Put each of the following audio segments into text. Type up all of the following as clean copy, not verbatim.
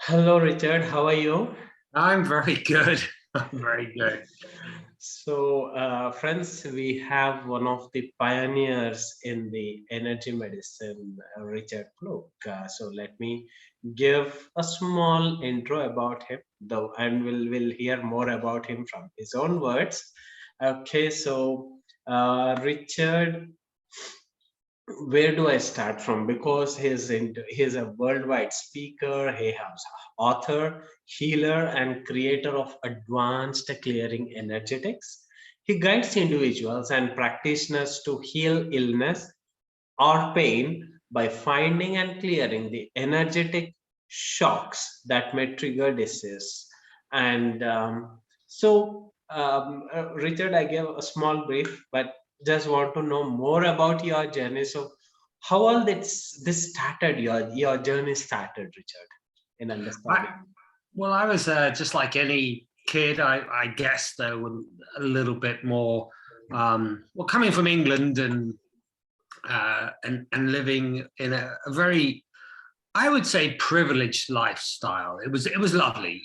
Hello, Richard. How are you? I'm very good. I'm very good. Friends, we have one of the pioneers in the energy medicine, Richard Klug. Let me give a small intro about him, though, and we'll hear more about him from his own words. Richard, where do I start from? Because he's a worldwide speaker, he has author, healer, and creator of advanced clearing energetics. He guides individuals and practitioners to heal illness or pain by finding and clearing the energetic shocks that may trigger disease. Richard, I gave a small brief, but just want to know more about your journey. So, how all this started? Your journey started, Richard, in I, understanding. well, I was just like any kid, I guess, though, a little bit more, coming from England and living in a very, I would say, privileged lifestyle. It was lovely,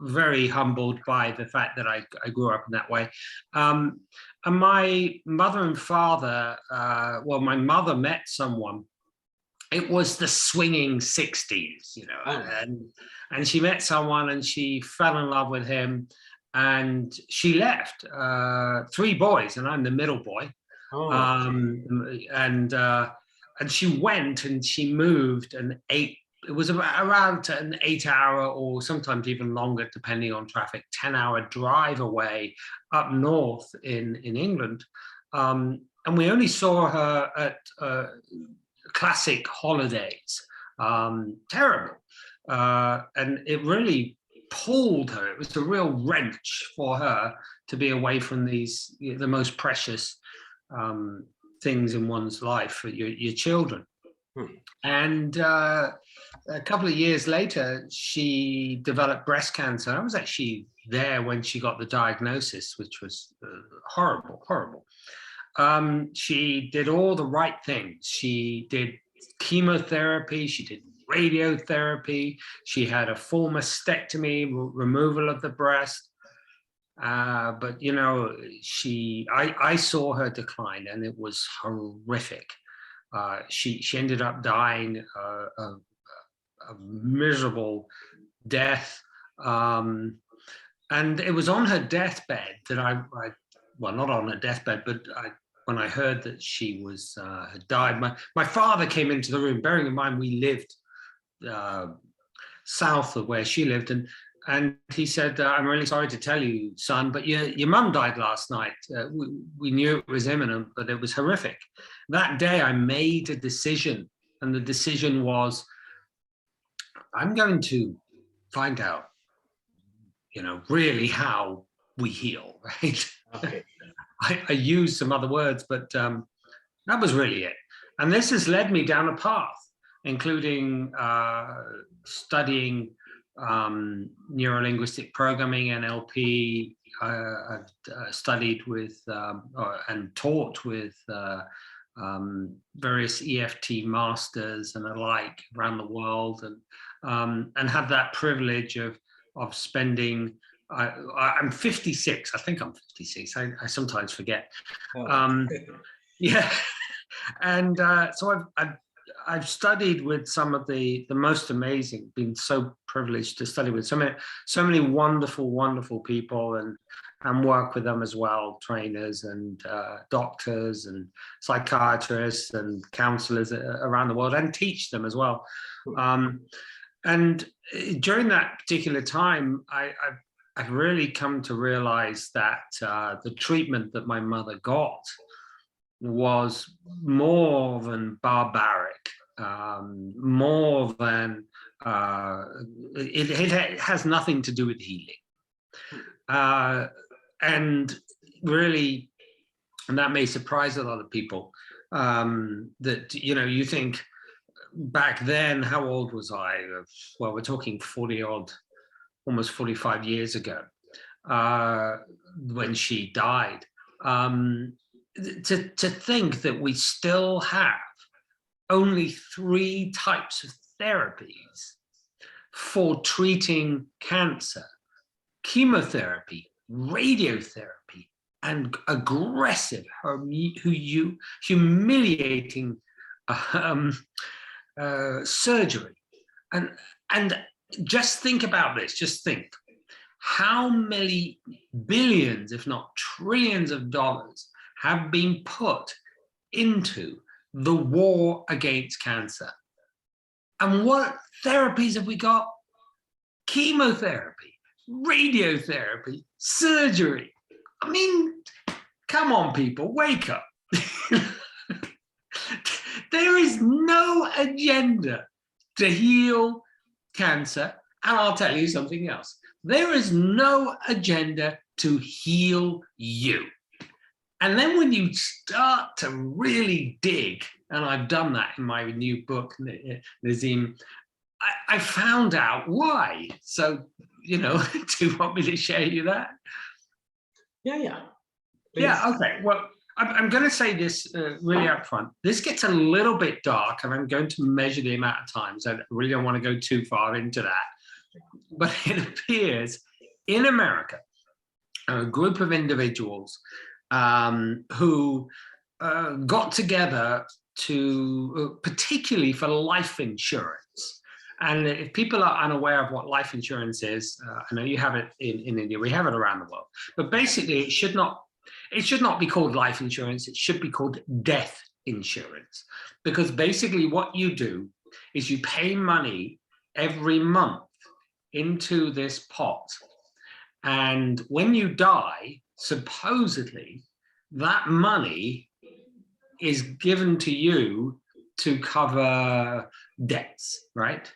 very humbled by the fact that I grew up in that way. And my mother and father, my mother met someone. It was the swinging 60s, and she met someone and she fell in love with him, and she left three boys, and I'm the middle boy. Oh, And she went and she moved it was around an 8-hour or sometimes even longer, depending on traffic, 10-hour drive away up north in England. And we only saw her at classic holidays. Terrible. And it really pulled her. It was a real wrench for her to be away from the most precious things in one's life, your children. And a couple of years later, she developed breast cancer. I was actually there when she got the diagnosis, which was horrible. She did all the right things. She did chemotherapy, she did radiotherapy, she had a full mastectomy, removal of the breast. But I saw her decline, and it was horrific. She ended up dying a miserable death. And it was on her deathbed that not on her deathbed, but when I heard that she had died, my father came into the room, bearing in mind we lived south of where she lived, and he said, "I'm really sorry to tell you, son, but your mum died last night. We knew it was imminent, but it was horrific." That day I made a decision, and the decision was, I'm going to find out, really how we heal, right? okay. I used some other words, but that was really it. And this has led me down a path, including studying neurolinguistic programming, NLP. I've studied with and taught with various EFT masters and the like around the world, and had that privilege of spending. I'm 56. I think I'm 56. I sometimes forget. Yeah, and so I've studied with some of the most amazing. Been so privileged to study with so many wonderful people, and work with them as well, trainers and doctors and psychiatrists and counselors around the world, and teach them as well. And during that particular time, I've really come to realize that the treatment that my mother got was more than barbaric, more than it has nothing to do with healing, and really, and that may surprise a lot of people, that you think back then, how old was I? Well, we're talking 40 odd, almost 45 years ago, when she died. To think that we still have only 3 types of therapies for treating cancer, chemotherapy, radiotherapy, and aggressive, humiliating surgery. And just think about this, just think. How many billions, if not trillions of dollars have been put into the war against cancer? And what therapies have we got? Chemotherapy, radiotherapy, surgery. I mean, come on, people, wake up. There is no agenda to heal cancer. And I'll tell you something else. There is no agenda to heal you. And then when you start to really dig, and I've done that in my new book, Nazim, I found out why. So, do you want me to share you that? Yeah. Please. Yeah, okay. Well, I'm going to say this really up front. This gets a little bit dark, and I'm going to measure the amount of times. I really don't want to go too far into that. But it appears in America, a group of individuals who got together to, particularly for life insurance. And if people are unaware of what life insurance is, I know you have it in India, we have it around the world. But basically, it should not be called life insurance. It should be called death insurance. Because basically what you do is you pay money every month into this pot. And when you die, supposedly, that money is given to you to cover debts, right?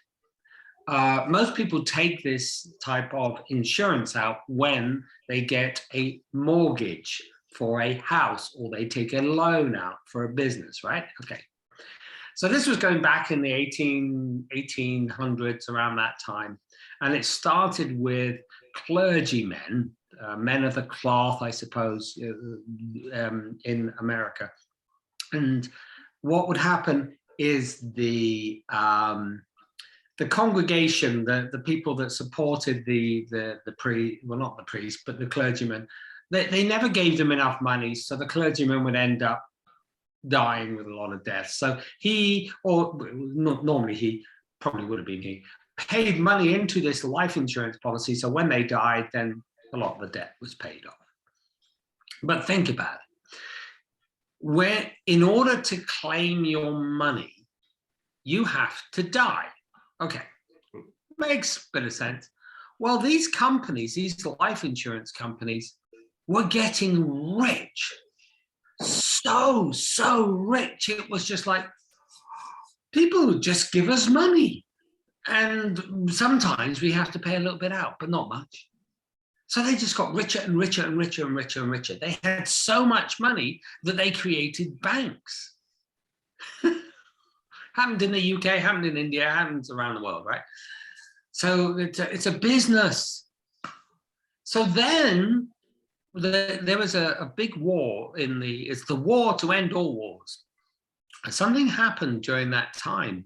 Most people take this type of insurance out when they get a mortgage for a house or they take a loan out for a business, right? Okay. So this was going back in the 1800s, around that time. And it started with clergymen, men of the cloth, I suppose, in America. And what would happen is the congregation, the people that supported the clergymen, they never gave them enough money, so the clergyman would end up dying with a lot of deaths. So he, or normally he, probably would have been he, paid money into this life insurance policy, so when they died, then a lot of the debt was paid off. But think about it. Where, in order to claim your money, you have to die. Okay, makes a bit of sense. Well, these companies, these life insurance companies, were getting rich. So rich. It was just like, people just give us money. And sometimes we have to pay a little bit out, but not much. So they just got richer and richer and richer and richer and richer. They had so much money that they created banks. Happened in the UK, happened in India, happens around the world, right? So it's a business. So then there was a big war it's the war to end all wars. And something happened during that time.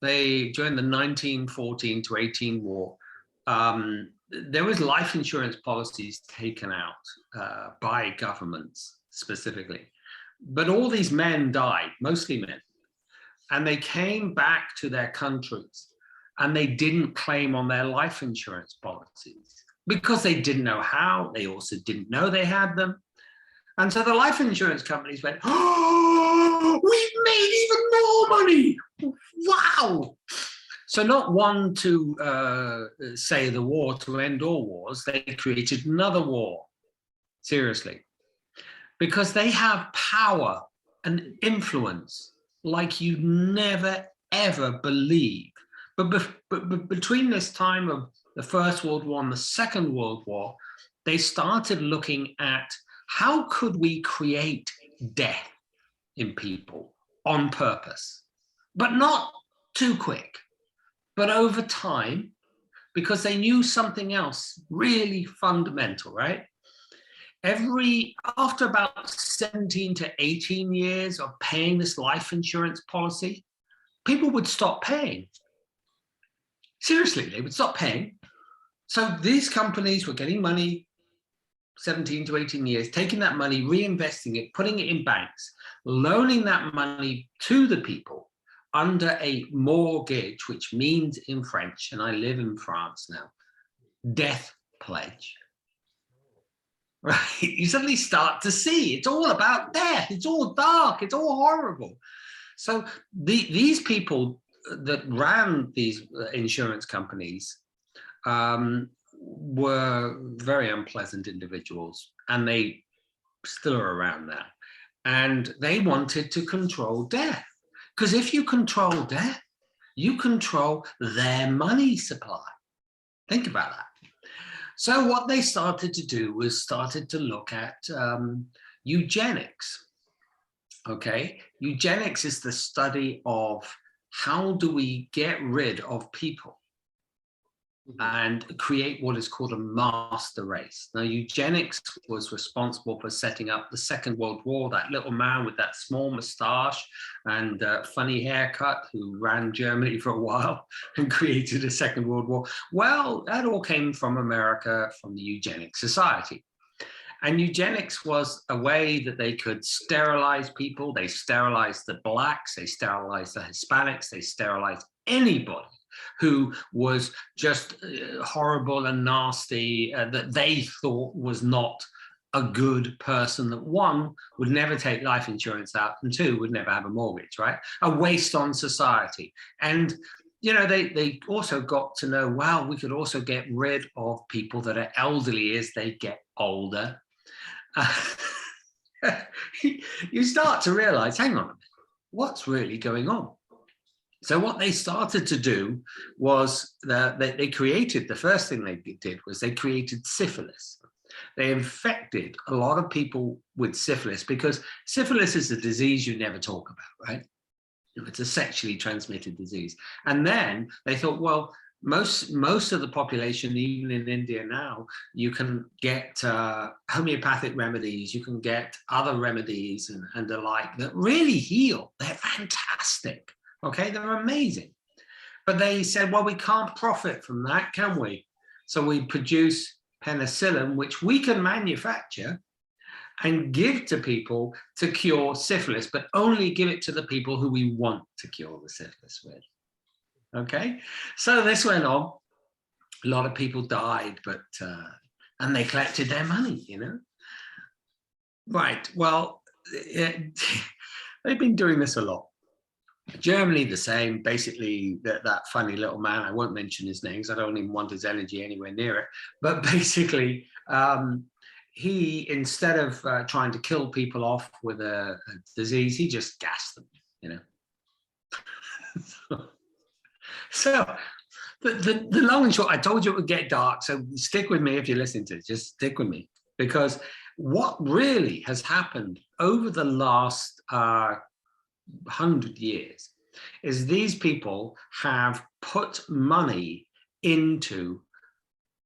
During the 1914 to 18 war, there was life insurance policies taken out by governments specifically. But all these men died, mostly men. And they came back to their countries and they didn't claim on their life insurance policies because they didn't know how. They also didn't know they had them. And so the life insurance companies went, oh, we've made even more money. Wow. So not one to say the war to end all wars, they created another war, seriously, because they have power and influence like you never, ever believe. But between this time of the First World War and the Second World War, they started looking at how could we create death in people on purpose, but not too quick, but over time, because they knew something else really fundamental, right? After about 17 to 18 years of paying this life insurance policy, people would stop paying. Seriously, they would stop paying. So these companies were getting money, 17 to 18 years, taking that money, reinvesting it, putting it in banks, loaning that money to the people under a mortgage, which means in French, and I live in France now, death pledge. Right? You suddenly start to see it's all about death. It's all dark. It's all horrible. So these people that ran these insurance companies were very unpleasant individuals, and they still are around now. And they wanted to control death, because if you control death, you control their money supply. Think about that. So what they started to do was started to look at eugenics. Okay, eugenics is the study of how do we get rid of people and create what is called a master race. Now, eugenics was responsible for setting up the Second World War, that little man with that small moustache and funny haircut who ran Germany for a while and created a Second World War. Well, that all came from America, from the Eugenics Society. And eugenics was a way that they could sterilize people. They sterilized the blacks, they sterilized the Hispanics, they sterilized anybody who was just horrible and nasty, that they thought was not a good person, that one, would never take life insurance out, and two, would never have a mortgage, right? A waste on society. And you know, they also got to know, wow, we could also get rid of people that are elderly as they get older. You start to realize, hang on a minute, what's really going on? So what they started to do was that they created, the first thing they did was they created syphilis. They infected a lot of people with syphilis, because syphilis is a disease you never talk about, right? It's a sexually transmitted disease. And then they thought, well, most of the population, even in India now, you can get homeopathic remedies, you can get other remedies and the like that really heal. They're fantastic. Okay, they're amazing. But they said, well, we can't profit from that, can we? So we produce penicillin, which we can manufacture and give to people to cure syphilis, but only give it to the people who we want to cure the syphilis with. Okay, so this went on. A lot of people died, but and they collected their money, you know. Right, well, they've been doing this a lot. Germany, the same. Basically, that funny little man, I won't mention his name because I don't even want his energy anywhere near it. But basically, he, instead of trying to kill people off with a disease, he just gassed them, you know. So the long and short, I told you it would get dark, so stick with me if you're listening to it. Just stick with me, because what really has happened over the last 100 years is these people have put money into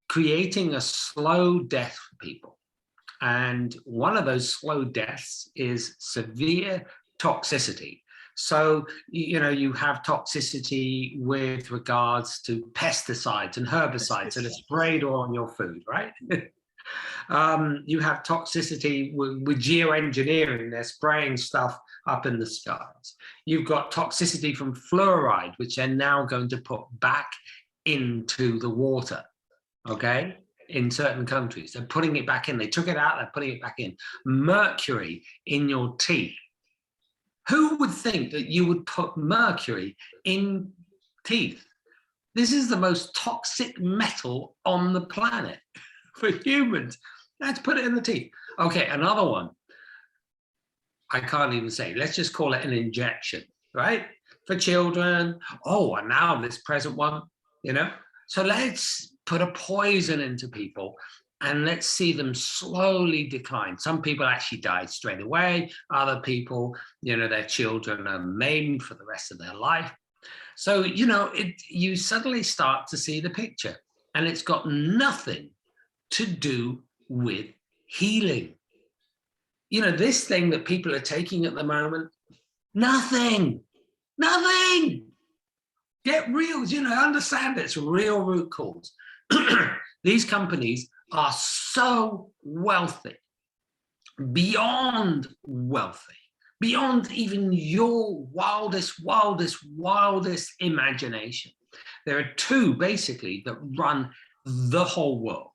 creating a slow death for people. And one of those slow deaths is severe toxicity. So, you know, you have toxicity with regards to pesticides and herbicides that are sprayed on your food, right? You have toxicity with geoengineering. They're spraying stuff up in the skies. You've got toxicity from fluoride, which they're now going to put back into the water, okay? In certain countries, they're putting it back in. They took it out, they're putting it back in. Mercury in your teeth. Who would think that you would put mercury in teeth? This is the most toxic metal on the planet for humans. Let's put it in the teeth. Okay, another one. I can't even say. Let's just call it an injection, right? For children. Oh, and now this present one, you know? So let's put a poison into people and let's see them slowly decline. Some people actually died straight away. Other people, you know, their children are maimed for the rest of their life. So, you know, you suddenly start to see the picture, and it's got nothing to do with healing. You know, this thing that people are taking at the moment, nothing. You Get real, understand it's real root cause. These companies are so wealthy, beyond wealthy, beyond even your wildest imagination. There are two basically that run the whole world.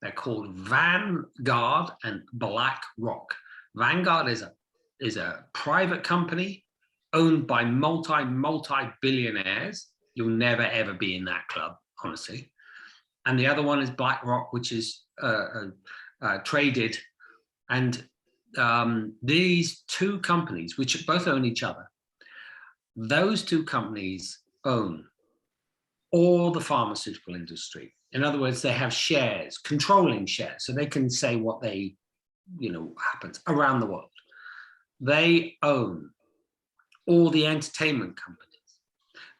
They're called Vanguard and BlackRock. Vanguard is a private company owned by multi-billionaires. You'll never ever be in that club, honestly. And the other one is BlackRock, which is traded. And these two companies, which both own each other, those two companies own all the pharmaceutical industry. In other words, they have shares, controlling shares, so they can say what they, happens around the world. They own all the entertainment companies.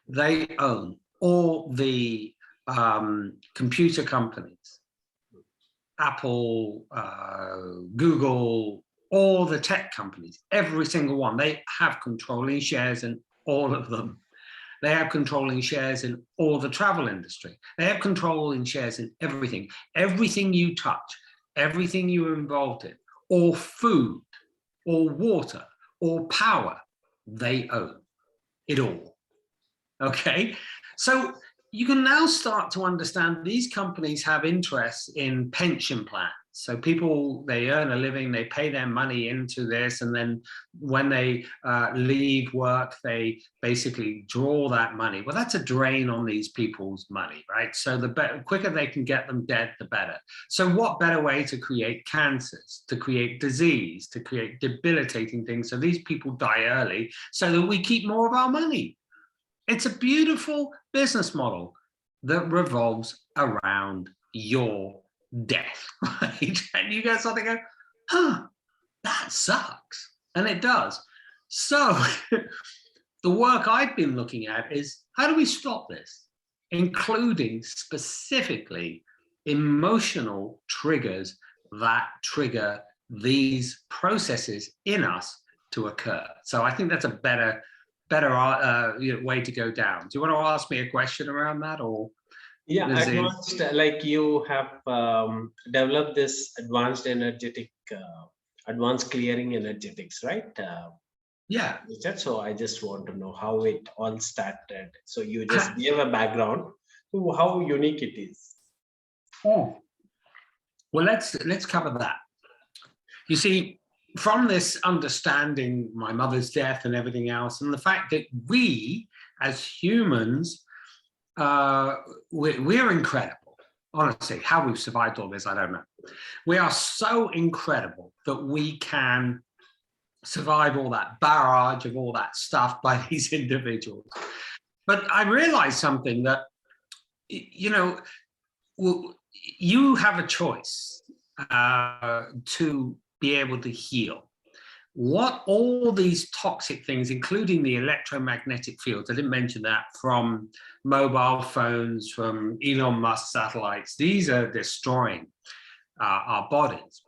They own all the computer companies, Apple, Google, all the tech companies, every single one. They have controlling shares in all of them. They have controlling shares in all the travel industry. They have controlling shares in everything. Everything you touch, everything you're involved in, or food, or water, or power, they own it all. Okay? So you can now start to understand these companies have interests in pension plans. So people, they earn a living, they pay their money into this, and then when they leave work, they basically draw that money. Well, that's a drain on these people's money, right? So the quicker they can get them dead, the better. So what better way to create cancers, to create disease, to create debilitating things so these people die early so that we keep more of our money? It's a beautiful business model that revolves around your death, right? And you guys sort of go, that sucks. And it does. So the work I've been looking at is, how do we stop this? Including specifically emotional triggers that trigger these processes in us to occur. So I think that's a better way to go down. Do you want to ask me a question around that, or? Yeah, advanced, like you have developed this advanced clearing energetics, right? Yeah. So I just want to know how it all started. So you just gave a background to how unique it is. Oh, well, let's cover that. You see, from this understanding my mother's death and everything else, and the fact that we as humans, we're incredible. Honestly, how we've survived all this, I don't know. We are so incredible that we can survive all that barrage of all that stuff by these individuals. But I realized something, that, you have a choice to be able to heal. What all these toxic things, including the electromagnetic fields, I didn't mention that, from mobile phones, from Elon Musk satellites, these are destroying our bodies.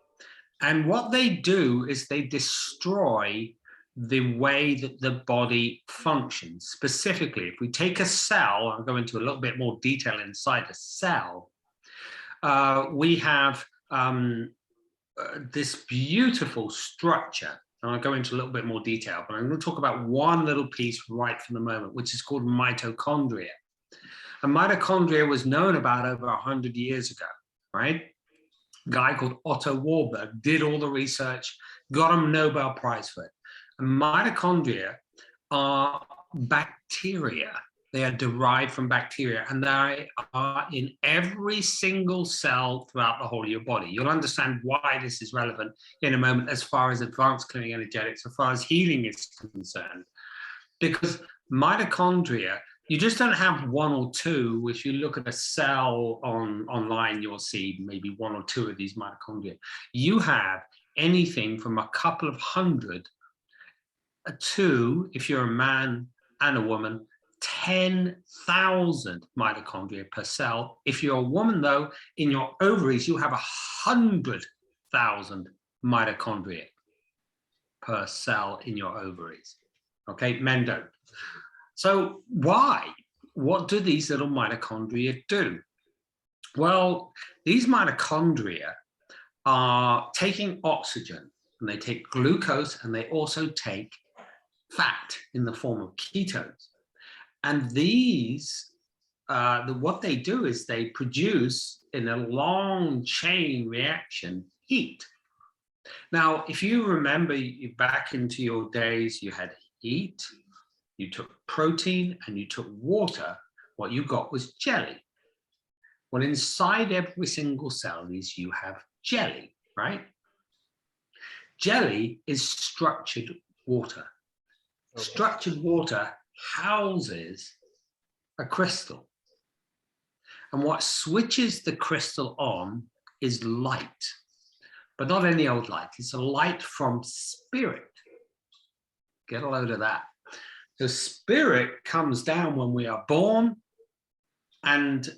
And what they do is they destroy the way that the body functions. Specifically, if we take a cell, I'll go into a little bit more detail inside a cell, we have this beautiful structure. And I'll go into a little bit more detail, but I'm going to talk about one little piece right from the moment, which is called mitochondria. And mitochondria was known about over 100 years ago, right? A guy called Otto Warburg did all the research, got a Nobel Prize for it. And mitochondria are bacteria. They are derived from bacteria, and they are in every single cell throughout the whole of your body. You'll understand why this is relevant in a moment as far as advanced clearing energetics, as far as healing is concerned. Because mitochondria, you just don't have one or two. If you look at a cell online, you'll see maybe one or two of these mitochondria. You have anything from a couple of hundred to, if you're a man and a woman, 10,000 mitochondria per cell. If you're a woman, though, in your ovaries, you have 100,000 mitochondria per cell in your ovaries. Okay, men don't. So why? what do these little mitochondria do? Well, these mitochondria are taking oxygen, and they take glucose, and they also take fat in the form of ketones. And these, what they do is they produce, in a long chain reaction, heat. Now, if you remember back into your days, you had heat, you took protein, and you took water. What you got was jelly. Well, inside every single cell is you have jelly, right? Jelly is structured water. Okay. Structured water houses a crystal. And what switches the crystal on is light, but not any old light. It's a light from spirit. Get a load of that. So spirit comes down when we are born and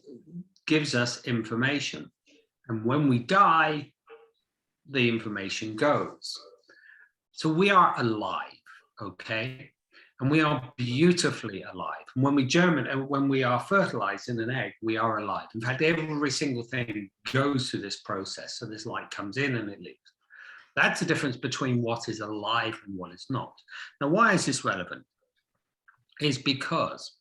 gives us information. And when we die, the information goes. So we are alive, okay? And we are beautifully alive. And when we germinate, and when we are fertilized in an egg, we are alive. In fact, every single thing goes through this process. So this light comes in and it leaves. That's the difference between what is alive and what is not. Now, why is this relevant? Is because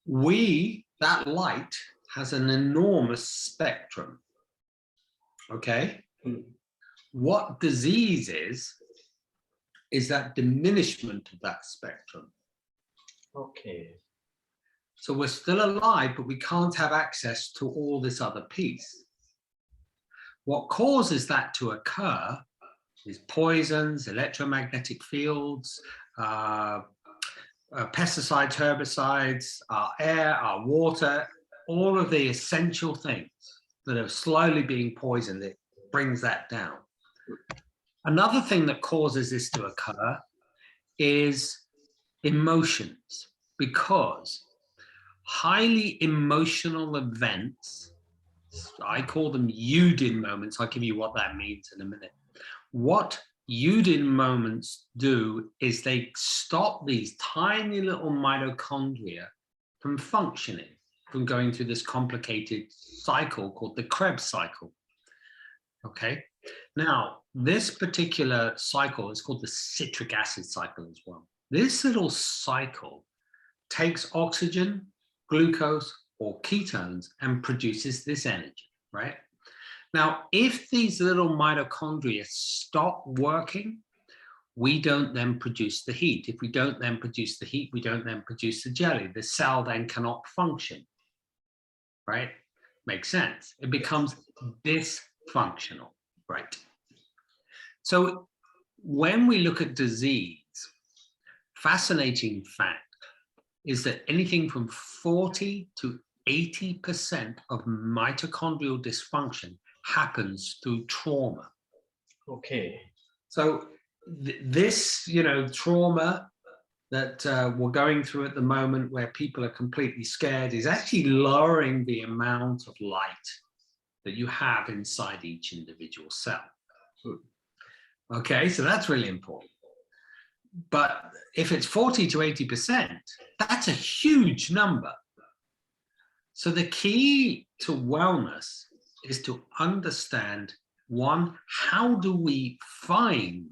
that light has an enormous spectrum, okay? What disease is that diminishment of that spectrum. Okay. So we're still alive, but we can't have access to all this other piece. What causes that to occur is poisons, electromagnetic fields, pesticides, herbicides, our air, our water, all of the essential things that are slowly being poisoned. It brings that down. Another thing that causes this to occur is emotions, because highly emotional events, I call them Eugenics moments. I'll give you what that means in a minute. What Eugenics moments do is they stop these tiny little mitochondria from functioning, from going through this complicated cycle called the Krebs cycle. Okay. Now, this particular cycle is called the citric acid cycle as well. This little cycle takes oxygen, glucose, or ketones and produces this energy, right? Now, if these little mitochondria stop working, we don't then produce the heat. If we don't then produce the heat, we don't then produce the jelly. The cell then cannot function, right? Makes sense. It becomes dysfunctional, right? So when we look at disease, fascinating fact is that anything from 40 to 80% of mitochondrial dysfunction happens through trauma. Okay. So this, trauma that we're going through at the moment, where people are completely scared, is actually lowering the amount of light that you have inside each individual cell. Okay, so that's really important. But if it's 40 to 80%, that's a huge number. So the key to wellness is to understand, one, how do we find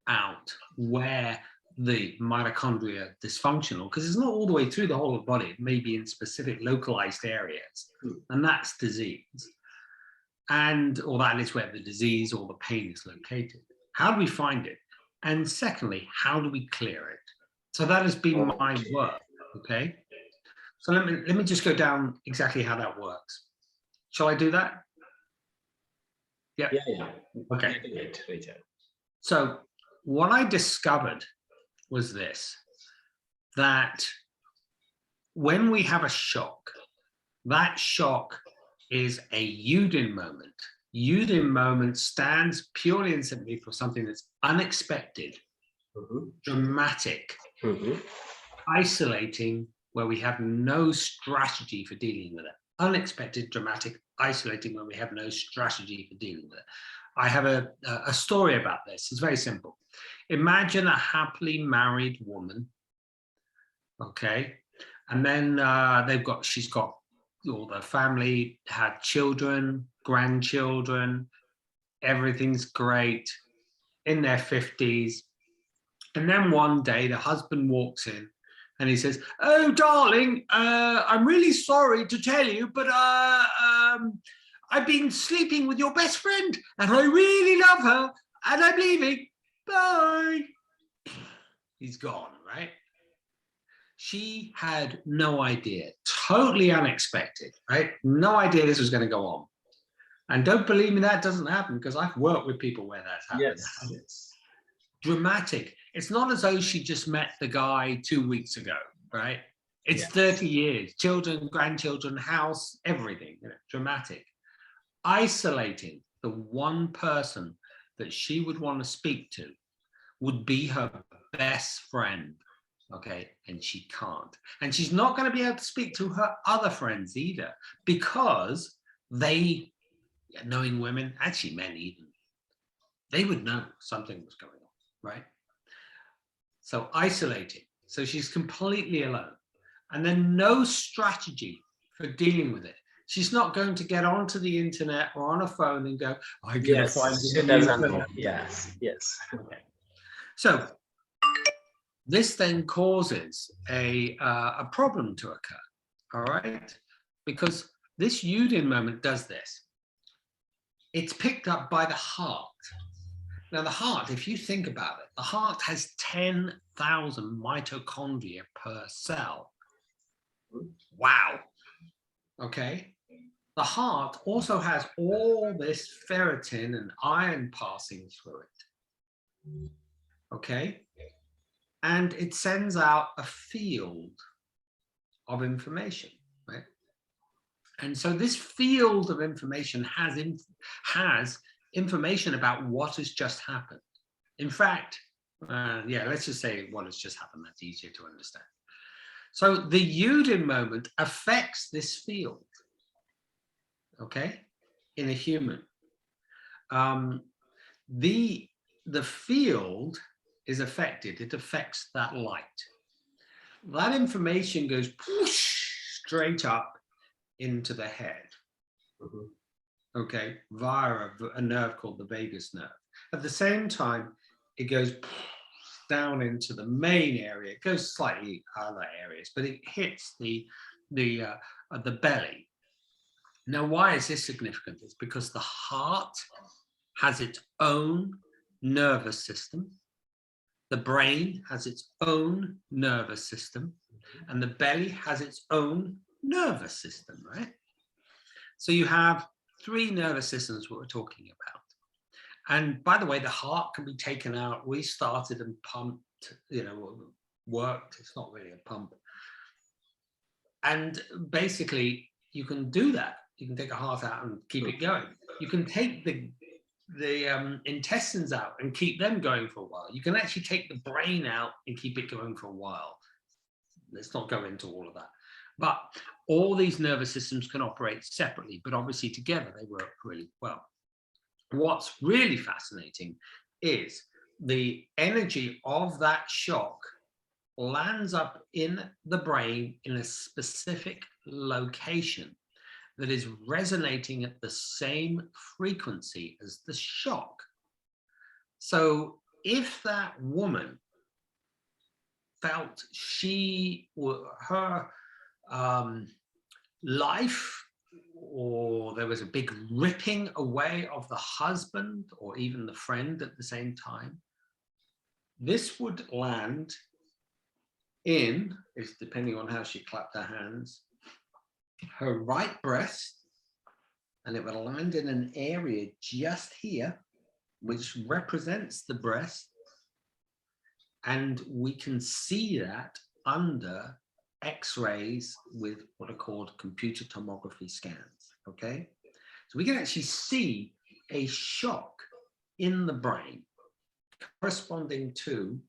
out where the mitochondria dysfunctional, because it's not all the way through the whole of the body, it may be in specific localized areas, and that's disease. Or that is where the disease or the pain is located. How do we find it? And secondly, how do we clear it? So that has been my work, okay? So let me just go down exactly how that works. Shall I do that? Yeah. Okay. Right. So what I discovered was this, that when we have a shock, that shock is a Eugenics moment. Eugenics moment stands purely and simply for something that's unexpected, dramatic, isolating, where we have no strategy for dealing with it. Unexpected, dramatic, isolating, when we have no strategy for dealing with it. I have a story about this. It's very simple. Imagine a happily married woman, okay, And then she's got all the family, had children, grandchildren, everything's great, in their 50s. And then one day the husband walks in and he says, "Oh, darling, I'm really sorry to tell you, but I've been sleeping with your best friend and I really love her and I'm leaving. Bye." He's gone, right? She had no idea, totally unexpected, right? No idea this was going to go on. And don't believe me, that doesn't happen, because I've worked with people where that's happened. Yes. Dramatic. It's not as though she just met the guy 2 weeks ago, right? It's 30 years, children, grandchildren, house, everything, dramatic. Isolating the one person that she would want to speak to would be her best friend, okay? And she can't. And she's not going to be able to speak to her other friends either, because they, knowing women, actually men even, they would know something was going on, right? So isolating. So she's completely alone. And then no strategy for dealing with it. She's not going to get onto the internet or on a phone and go, "I'm going to find She doesn't know. Yes. Okay. So this then causes a problem to occur, all right? Because this Udin moment does this. It's picked up by the heart. Now, the heart, if you think about it, the heart has 10,000 mitochondria per cell. Wow. Okay. The heart also has all this ferritin and iron passing through it. Okay. And it sends out a field of information, right? And so this field of information has information about what has just happened. In fact, let's just say what has just happened. That's easier to understand. So the Udin moment affects this field, okay, in a human. The field is affected. It affects that light. That information goes straight up into the head. Okay, via a nerve called the vagus nerve. At the same time, it goes down into the main area. It goes slightly other areas, but it hits the belly. Now, why is this significant? It's because the heart has its own nervous system. The brain has its own nervous system, and the belly has its own nervous system, right? So you have 3 nervous systems we're talking about. And by the way, the heart can be taken out, restarted and pumped, worked. It's not really a pump. And basically, you can do that. You can take a heart out and keep it going. You can take the intestines out and keep them going for a while. You can actually take the brain out and keep it going for a while. Let's not go into all of that. But all these nervous systems can operate separately, but obviously together they work really well. What's really fascinating is the energy of that shock lands up in the brain in a specific location that is resonating at the same frequency as the shock. So if that woman felt her life, or there was a big ripping away of the husband or even the friend at the same time, this would land in, is depending on how she clapped her hands, her right breast, and it would land in an area just here, which represents the breast. And we can see that under X-rays with what are called computer tomography scans, okay? So we can actually see a shock in the brain corresponding to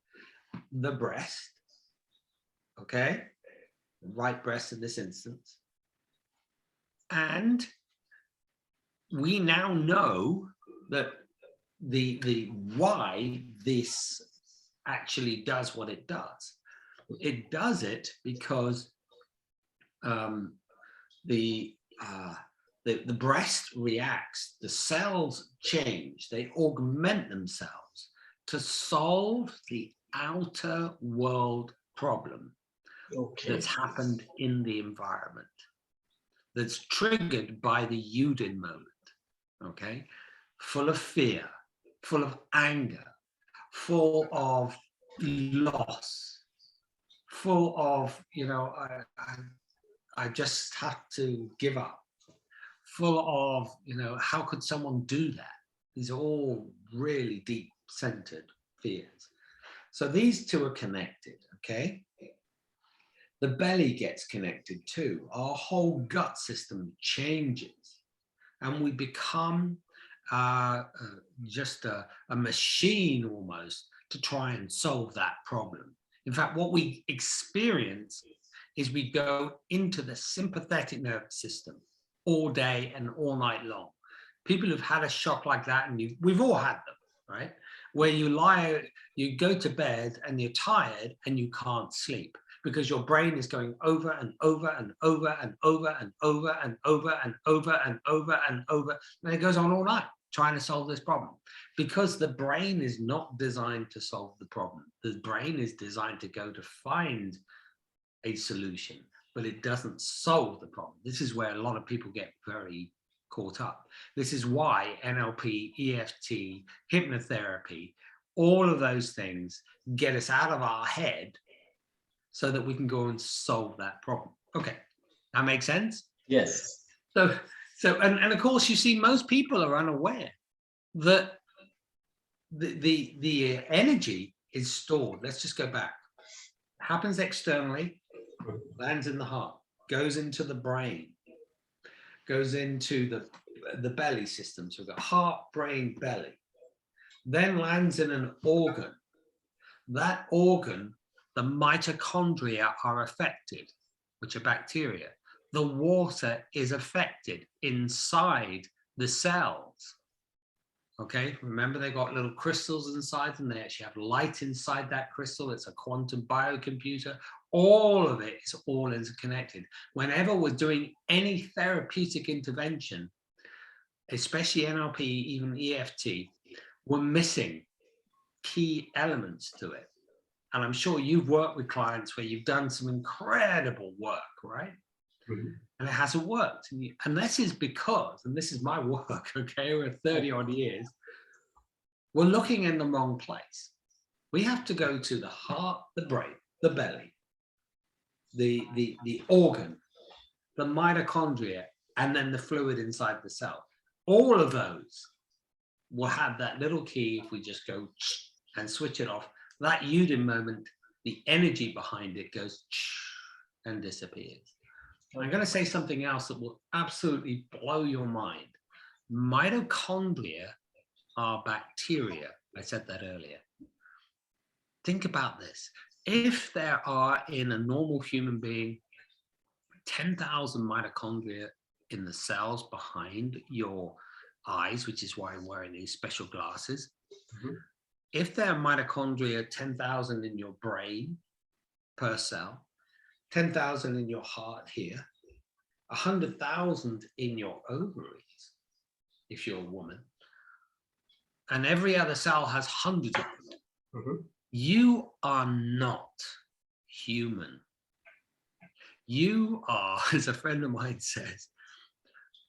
the breast, okay? Right breast in this instance. And we now know that the why this actually does what it does. It does it because um, the breast reacts, the cells change, they augment themselves to solve the outer world problem Okay. that's happened in the environment, that's triggered by the Uden moment, okay? Full of fear, full of anger, full of loss, full of, I just have to give up, full of, how could someone do that? These are all really deep centered fears. So these two are connected, okay? The belly gets connected too. Our whole gut system changes and we become just a machine almost to try and solve that problem. In fact, what we experience is we go into the sympathetic nervous system all day and all night long. People who've had a shock like that, and we've all had them, right? Where you go to bed and you're tired and you can't sleep because your brain is going over and over and over and over and over and over and over and over and over, and it goes on all night trying to solve this problem, because the brain is not designed to solve the problem. The brain is designed to go to find a solution, but it doesn't solve the problem. This is where a lot of people get very caught up. This is why NLP, EFT, hypnotherapy, all of those things get us out of our head so that we can go and solve that problem. Okay, that makes sense? Yes. So and of course, you see, most people are unaware that the energy is stored. Let's just go back. Happens externally, lands in the heart, goes into the brain, goes into the belly system. So we've got heart, brain, belly. Then lands in an organ. That organ, the mitochondria are affected, which are bacteria. The water is affected inside the cells. Okay, remember they got little crystals inside and they actually have light inside that crystal. It's a quantum biocomputer. All of it is all interconnected. Whenever we're doing any therapeutic intervention, especially NLP, even EFT, we're missing key elements to it. And I'm sure you've worked with clients where you've done some incredible work, right? Mm-hmm. And it hasn't worked. And this is because, and this is my work, okay, we're 30 odd years, we're looking in the wrong place. We have to go to the heart, the brain, the belly, the organ, the mitochondria, and then the fluid inside the cell. All of those will have that little key if we just go and switch it off. That Uden moment, the energy behind it goes and disappears. I'm going to say something else that will absolutely blow your mind. Mitochondria are bacteria. I said that earlier. Think about this. If there are in a normal human being 10,000 mitochondria in the cells behind your eyes, which is why I'm wearing these special glasses. Mm-hmm. If there are mitochondria 10,000 in your brain per cell, 10,000 in your heart here, 100,000 in your ovaries, if you're a woman, and every other cell has hundreds of them. Mm-hmm. You are not human. You are, as a friend of mine says,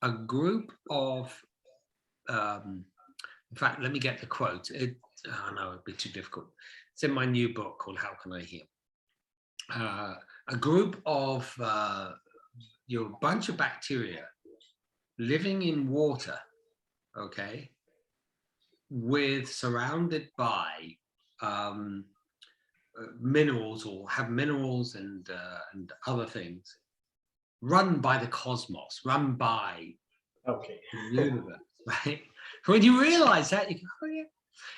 a group of, in fact, let me get the quote. I know it'd be too difficult. It's in my new book called How Can I Heal? A group of, you're a bunch of bacteria living in water, okay, surrounded by minerals, or have minerals and other things, run by the cosmos, run by the universe, right? When you realize that, you go, oh yeah,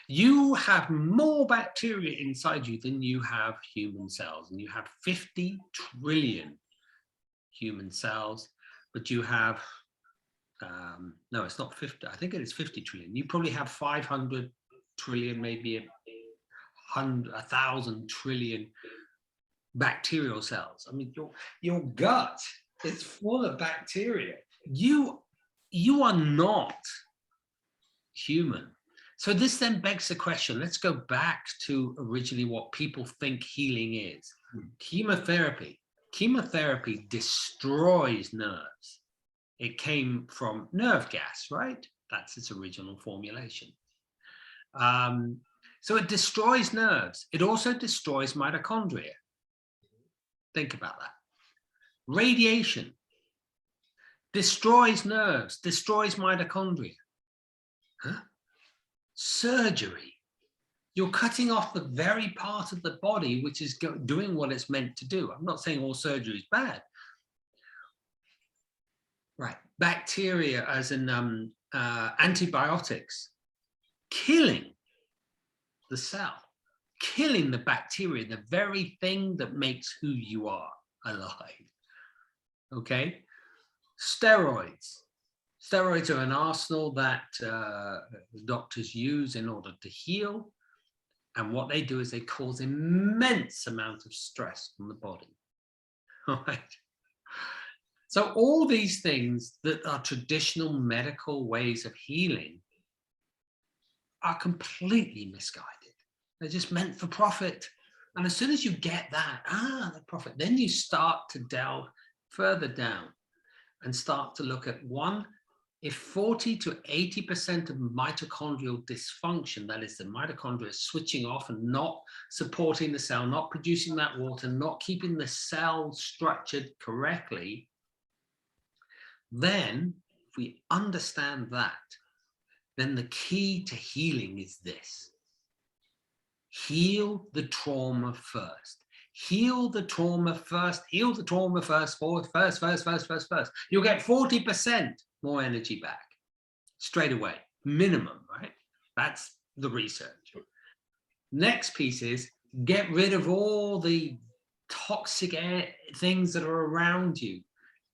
you have more bacteria inside you than you have human cells, and you have 50 trillion human cells, but you have, no, it's not 50, I think it is 50 trillion. You probably have 500 trillion, maybe 1,000 trillion bacterial cells. I mean, your gut It's full of bacteria. You are not human. So this then begs the question, let's go back to originally what people think healing is. Chemotherapy. Chemotherapy destroys nerves. It came from nerve gas, right? That's its original formulation. So it destroys nerves. It also destroys mitochondria. Think about that. Radiation destroys nerves, destroys mitochondria. Huh? Surgery. You're cutting off the very part of the body which is doing what it's meant to do. I'm not saying all surgery is bad. Right. Bacteria, as in antibiotics, killing the cell, killing the bacteria, the very thing that makes who you are alive. Okay? Steroids. Steroids are an arsenal that doctors use in order to heal. And what they do is they cause immense amount of stress on the body. All right. So all these things that are traditional medical ways of healing are completely misguided. They're just meant for profit. And as soon as you get that, the profit, then you start to delve further down and start to look at one, if 40 to 80% of mitochondrial dysfunction, that is the mitochondria switching off and not supporting the cell, not producing that water, not keeping the cell structured correctly, then if we understand that, then the key to healing is this. Heal the trauma first. Heal the trauma first. Heal the trauma first. First. You'll get 40% more energy back straight away, minimum, right? That's the research. Next piece is get rid of all the toxic things that are around you.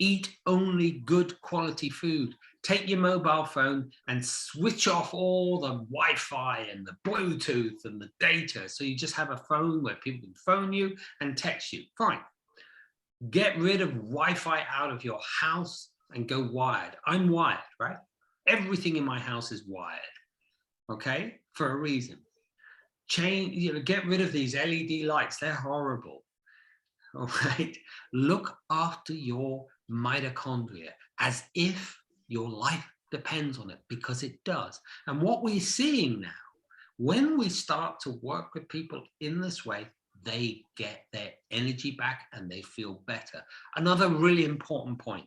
Eat only good quality food. Take your mobile phone and switch off all the Wi-Fi and the Bluetooth and the data. So you just have a phone where people can phone you and text you. Fine. Get rid of Wi-Fi out of your house and go wired. I'm wired, right? Everything in my house is wired, okay? For a reason. Get rid of these LED lights. They're horrible, all right? Look after your mitochondria as if your life depends on it, because it does. And what we're seeing now, when we start to work with people in this way, they get their energy back and they feel better. Another really important point,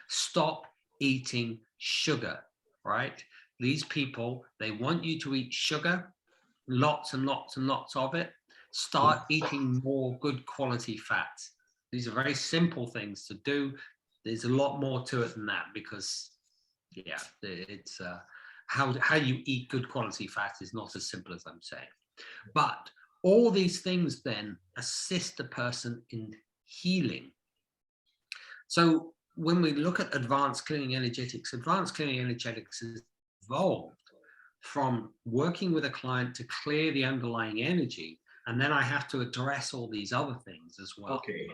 stop eating sugar, right? These people, they want you to eat sugar, lots and lots and lots of it. Start eating more good quality fats. These are very simple things to do. There's a lot more to it than that, because yeah, it's how you eat good quality fat is not as simple as I'm saying. But all these things then assist the person in healing. So when we look at advanced clearing energetics has evolved from working with a client to clear the underlying energy, and then I have to address all these other things as well. Okay.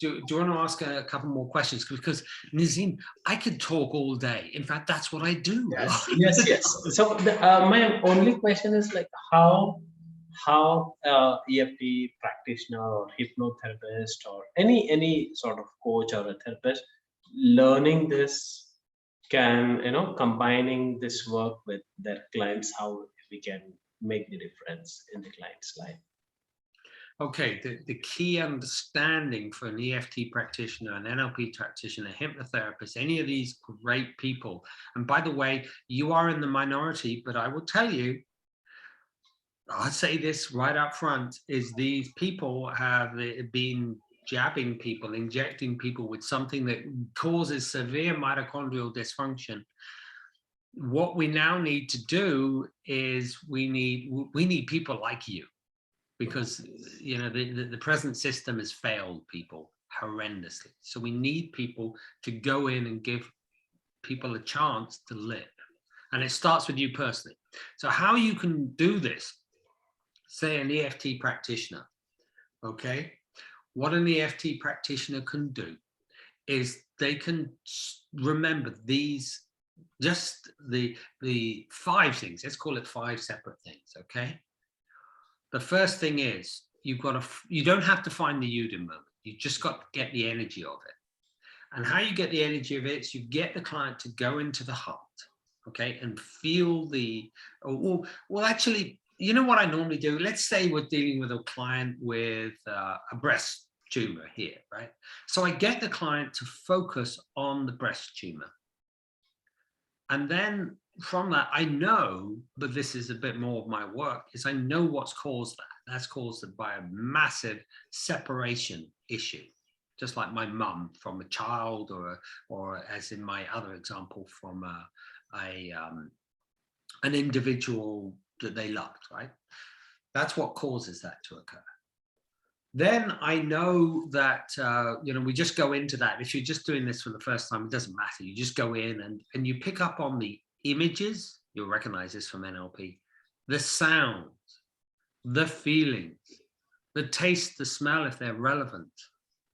Do you want to ask a couple more questions? Because Nazim, I could talk all day. In fact, that's what I do. Yes. So my only question is like how EFT practitioner or hypnotherapist or any sort of coach or a therapist learning this can, combining this work with their clients, how we can make the difference in the client's life. Okay, the key understanding for an EFT practitioner, an NLP practitioner, a hypnotherapist, any of these great people, and by the way, you are in the minority, but I will tell you, I'll say this right up front, is these people have been jabbing people, injecting people with something that causes severe mitochondrial dysfunction. What we now need to do is we need people like you. Because the present system has failed people horrendously. So we need people to go in and give people a chance to live. And it starts with you personally. So how you can do this, say an EFT practitioner, okay? What an EFT practitioner can do is they can remember these, just the 5 things. Let's call it 5 separate things, okay? The first thing is you don't have to find the Uden moment. You just got to get the energy of it. And how you get the energy of it is you get the client to go into the heart, okay, and feel well, actually, you know what I normally do? Let's say we're dealing with a client with a breast tumor here, right? So I get the client to focus on the breast tumor. And then from that, I know, but this is a bit more of my work, is I know what's caused that. That's caused by a massive separation issue, just like my mum from a child, or as in my other example, from an individual that they loved, right? That's what causes that to occur. Then I know that, we just go into that. If you're just doing this for the first time, it doesn't matter. You just go in and you pick up on the images. You'll recognize this from NLP, the sounds, the feelings, the taste, the smell, if they're relevant,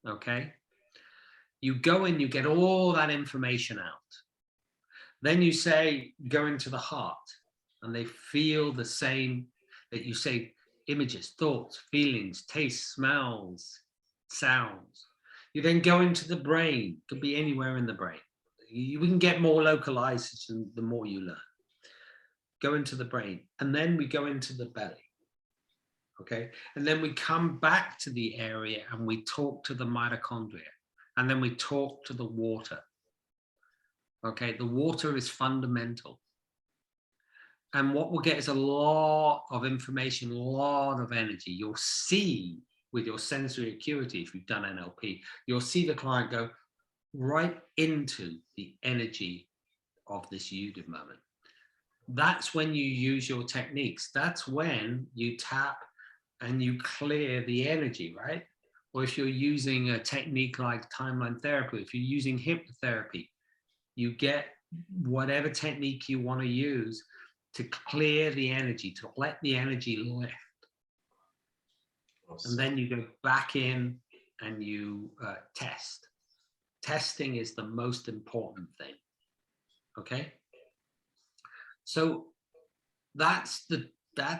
okay? You go in, you get all that information out. Then you say, go into the heart, and they feel the same, that you say, images, thoughts, feelings, tastes, smells, sounds. You then go into the brain, could be anywhere in the brain. We can get more localized the more you learn. Go into the brain, and then we go into the belly, okay? And then we come back to the area and we talk to the mitochondria, and then we talk to the water, okay? The water is fundamental. And what we'll get is a lot of information, a lot of energy. You'll see with your sensory acuity, if you've done NLP, you'll see the client go right into the energy of this Uden moment. That's when you use your techniques. That's when you tap and you clear the energy, right? Or if you're using a technique like timeline therapy, if you're using hypnotherapy, you get whatever technique you want to use to clear the energy, to let the energy lift. Awesome. And then you go back in and you test. Testing is the most important thing, okay? So that's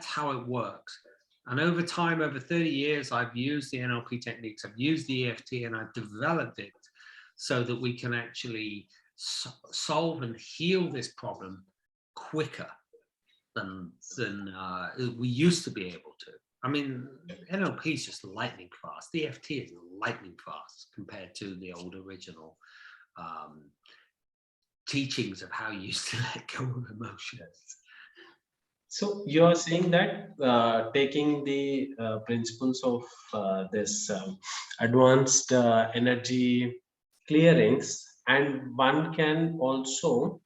how it works. And over time, over 30 years, I've used the NLP techniques, I've used the EFT, and I've developed it so that we can actually solve and heal this problem quicker than we used to be able to. I mean, NLP is just lightning fast. The EFT is lightning fast compared to the old original teachings of how you used to let go of emotions. So you're saying that taking the principles of this advanced energy clearings, and one can also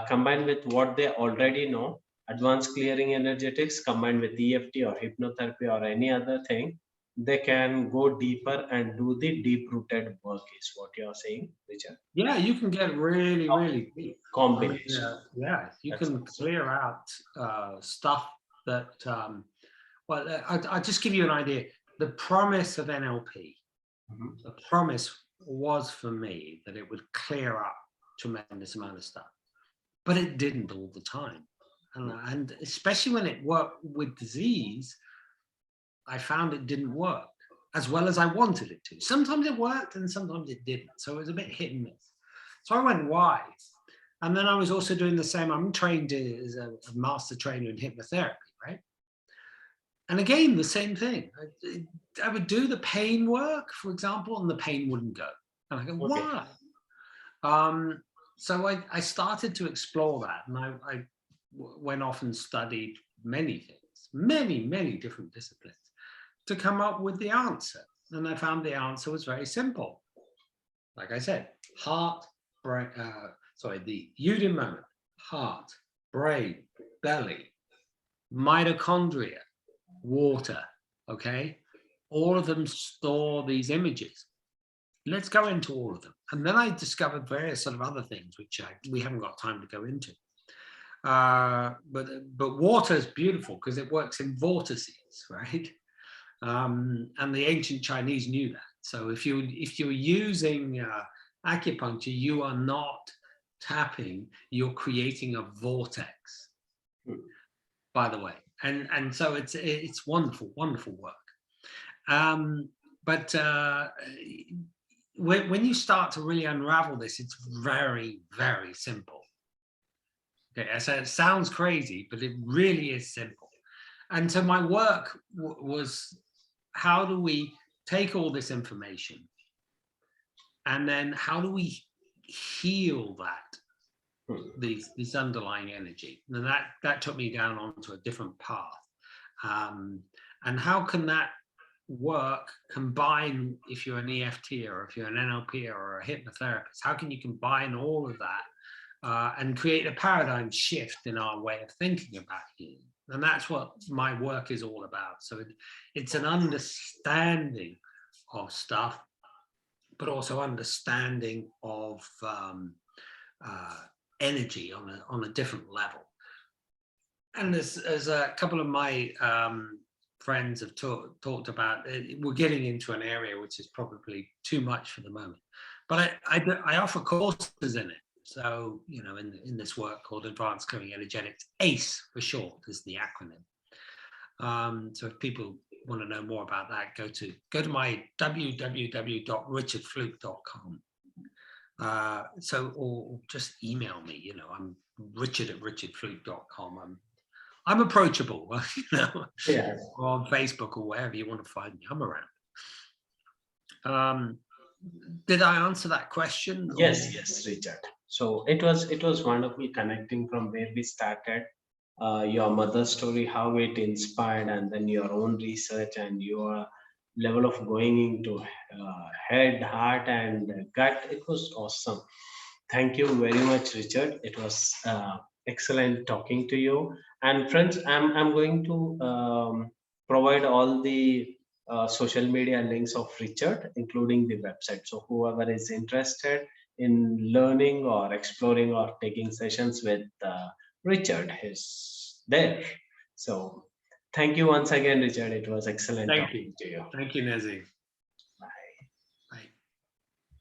combine with what they already know, advanced clearing energetics combined with EFT or hypnotherapy or any other thing, they can go deeper and do the deep-rooted work, is what you're saying, Richard? Yeah, you can get really, really deep. Combination. I mean, yeah, you That's can awesome. Clear out stuff that, well, I'll just give you an idea. The promise of NLP, the promise was for me that it would clear up tremendous amount of stuff, but it didn't all the time. And especially when it worked with disease, I found it didn't work as well as I wanted it to. Sometimes it worked and sometimes it didn't. So it was a bit hit and miss. So I went wide. And then I was also doing the same. I'm trained as a master trainer in hypnotherapy, right? And again, the same thing. I would do the pain work, for example, and the pain wouldn't go. And I go, why? So I started to explore that. And I went off and studied many things, many different disciplines to come up with the answer. And I found the answer was very simple. Like I said, heart, brain, the Uden moment, heart, brain, belly, mitochondria, water, okay? All of them store these images. Let's go into all of them. And then I discovered various sort of other things, which we haven't got time to go into. But water is beautiful because it works in vortices, right? And the ancient Chinese knew that. So if you're using acupuncture, you are not tapping, you're creating a vortex, by the way. And so it's wonderful, wonderful work. But when you start to really unravel this, it's very, very simple. Okay, so it sounds crazy, but it really is simple. And so my work was, how do we take all this information and then how do we heal that, this underlying energy? And that took me down onto a different path. And how can that work combine, if you're an EFT or if you're an NLP or a hypnotherapist, how can you combine all of that and create a paradigm shift in our way of thinking about healing? And that's what my work is all about. So it's an understanding of stuff, but also understanding of energy on a different level. And as a couple of my friends have talked about, we're getting into an area which is probably too much for the moment, but I offer courses in it. So, you know, in this work called Advanced Clearing Energetics, ACE for short is the acronym. So if people want to know more about that, go to my www.richardfluke.com. So, or just email me, you know, I'm richard@richardfluke.com. I'm approachable, you know, Yeah. or on Facebook or wherever you want to find me, I'm around. Did I answer that question? Yes, yes, Richard. So it was wonderful connecting from where we started, your mother's story, how it inspired, and then your own research and your level of going into head, heart, and gut. It was awesome. Thank you very much, Richard. It was excellent talking to you. And friends, I'm going to provide all the social media links of Richard, including the website. So whoever is interested in learning or exploring or taking sessions with Richard is there. So thank you once again, Richard. It was excellent Thank you. talking to you. Thank you, Nezzy.